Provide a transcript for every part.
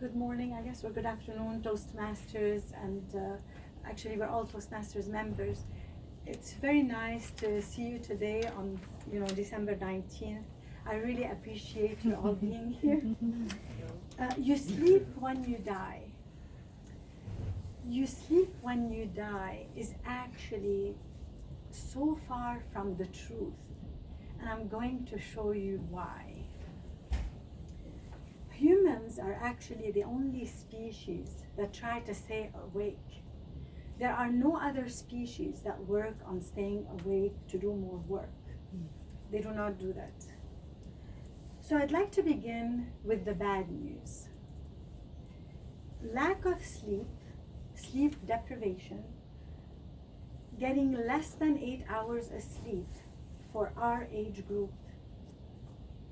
Good morning, I guess, or good afternoon, Toastmasters, and actually we're all Toastmasters members. It's very nice to see you today on, December 19th. I really appreciate you all being here. You sleep when you die. You sleep when you die is actually so far from the truth, and I'm going to show you why. Humans are actually the only species that try to stay awake. There are no other species that work on staying awake to do more work. They do not do that. So I'd like to begin with the bad news. Lack of sleep, sleep deprivation, getting less than 8 hours of sleep for our age group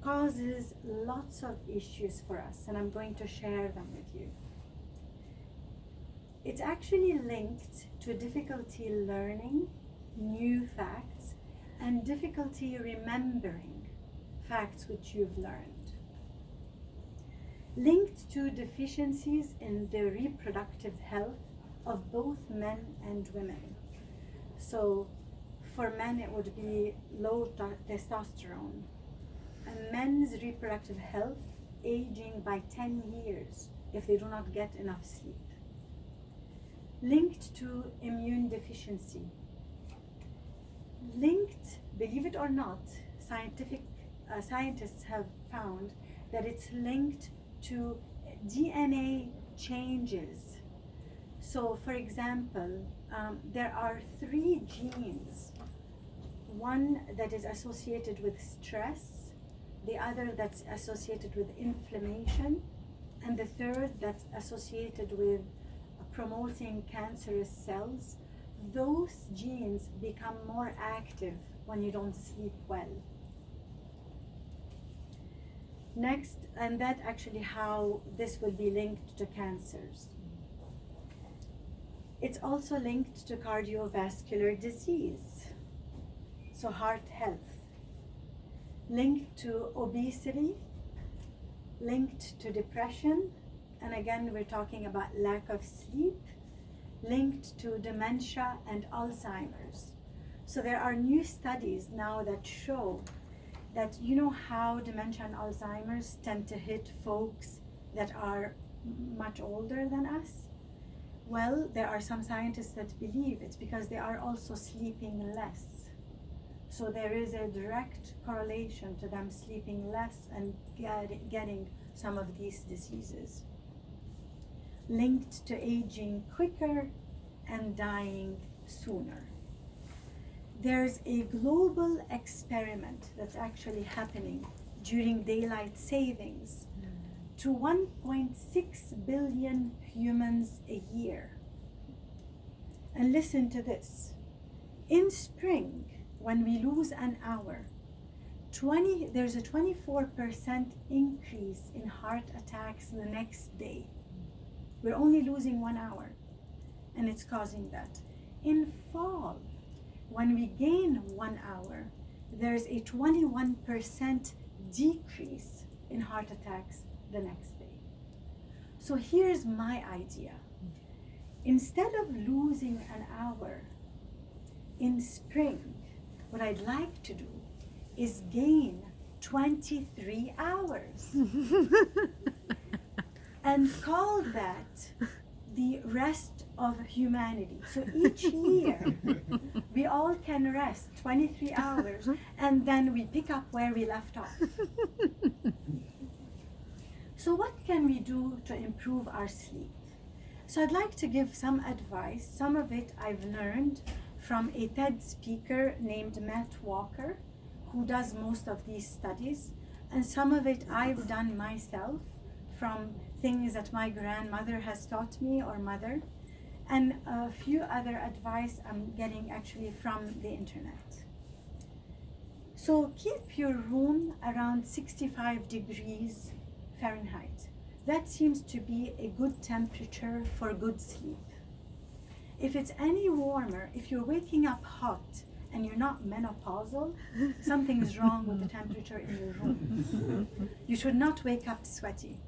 causes lots of issues for us, and I'm going to share them with you. It's actually linked to difficulty learning new facts and difficulty remembering facts which you've learned. Linked to deficiencies in the reproductive health of both men and women. So for men it would be low testosterone, and men's reproductive health aging by 10 years if they do not get enough sleep. Linked to immune deficiency. Linked, believe it or not, scientists have found that it's linked to DNA changes. So for example, there are 3 genes, one that is associated with stress, the other that's associated with inflammation, and the third that's associated with promoting cancerous cells. Those genes become more active when you don't sleep well. Next, and that's actually how this will be linked to cancers. It's also linked to cardiovascular disease, so heart health. Linked to obesity, linked to depression, and again we're talking about lack of sleep, linked to dementia and Alzheimer's. So there are new studies now that show that how dementia and Alzheimer's tend to hit folks that are much older than us? Well, there are some scientists that believe it's because they are also sleeping less. So there is a direct correlation to them sleeping less and getting some of these diseases. Linked to aging quicker and dying sooner. There's a global experiment that's actually happening during daylight savings to 1.6 billion humans a year. And listen to this. In spring, when we lose an hour, there's a 24% increase in heart attacks the next day. We're only losing 1 hour, and it's causing that. In fall, when we gain 1 hour, there's a 21% decrease in heart attacks the next day. So here's my idea. Instead of losing an hour in spring, what I'd like to do is gain 23 hours and call that the rest of humanity. So each year we all can rest 23 hours and then we pick up where we left off. So what can we do to improve our sleep? So I'd like to give some advice. Some of it I've learned from a TED speaker named Matt Walker, who does most of these studies, and some of it I've done myself from things that my grandmother has taught me, or mother, and a few other advice I'm getting actually from the internet. So keep your room around 65 degrees Fahrenheit. That seems to be a good temperature for good sleep. If it's any warmer, if you're waking up hot and you're not menopausal, something is wrong with the temperature in your room. You should not wake up sweaty.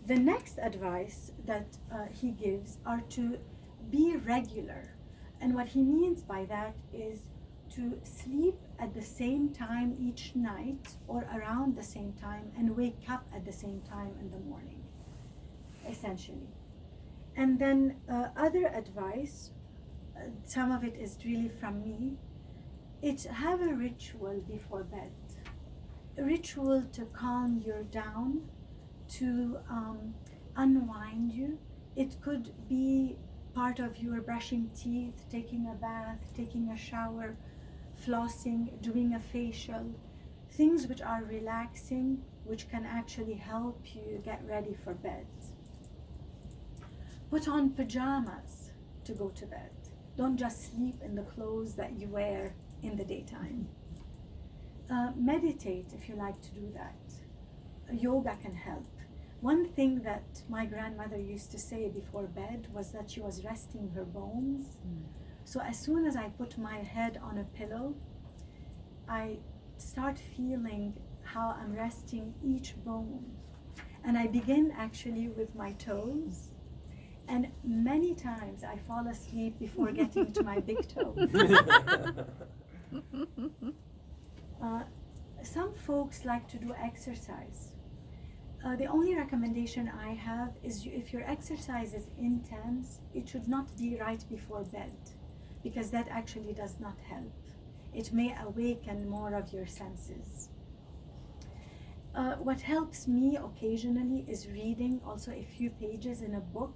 The next advice that he gives are to be regular. And what he means by that is to sleep at the same time each night or around the same time and wake up at the same time in the morning, essentially. And then other advice, some of it is really from me, it's have a ritual before bed. A ritual to calm you down, to unwind you. It could be part of your brushing teeth, taking a bath, taking a shower, flossing, doing a facial, things which are relaxing, which can actually help you get ready for bed. Put on pajamas to go to bed. Don't just sleep in the clothes that you wear in the daytime. Meditate if you like to do that. Yoga can help. One thing that my grandmother used to say before bed was that she was resting her bones. So as soon as I put my head on a pillow, I start feeling how I'm resting each bone. And I begin actually with my toes. And many times I fall asleep before getting to my big toe. Some folks like to do exercise. The only recommendation I have is if your exercise is intense, it should not be right before bed, because that actually does not help. It may awaken more of your senses. What helps me occasionally is reading also a few pages in a book.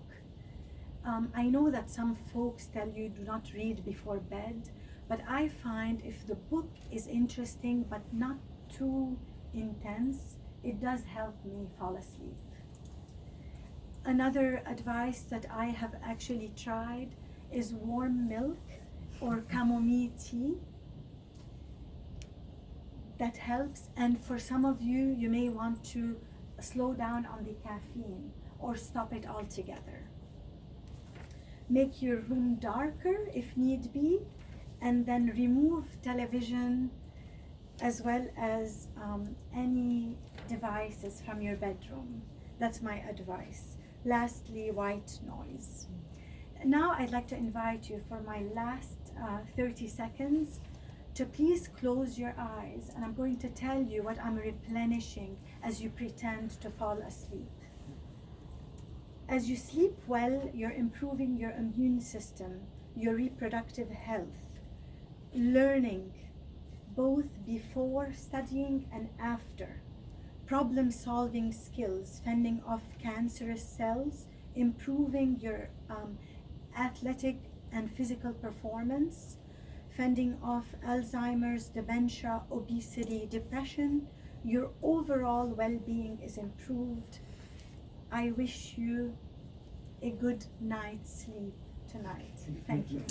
I know that some folks tell you do not read before bed, but I find if the book is interesting but not too intense, it does help me fall asleep. Another advice that I have actually tried is warm milk or chamomile tea. That helps, and for some of you, you may want to slow down on the caffeine or stop it altogether. Make your room darker if need be, and then remove television as well as any devices from your bedroom. That's my advice. Lastly, white noise. Now I'd like to invite you for my last 30 seconds to please close your eyes, and I'm going to tell you what I'm replenishing as you pretend to fall asleep. As you sleep well, you're improving your immune system, your reproductive health, learning both before studying and after, problem-solving skills, fending off cancerous cells, improving your athletic and physical performance, fending off Alzheimer's, dementia, obesity, depression. Your overall well-being is improved. I wish you a good night's sleep tonight. Thank you.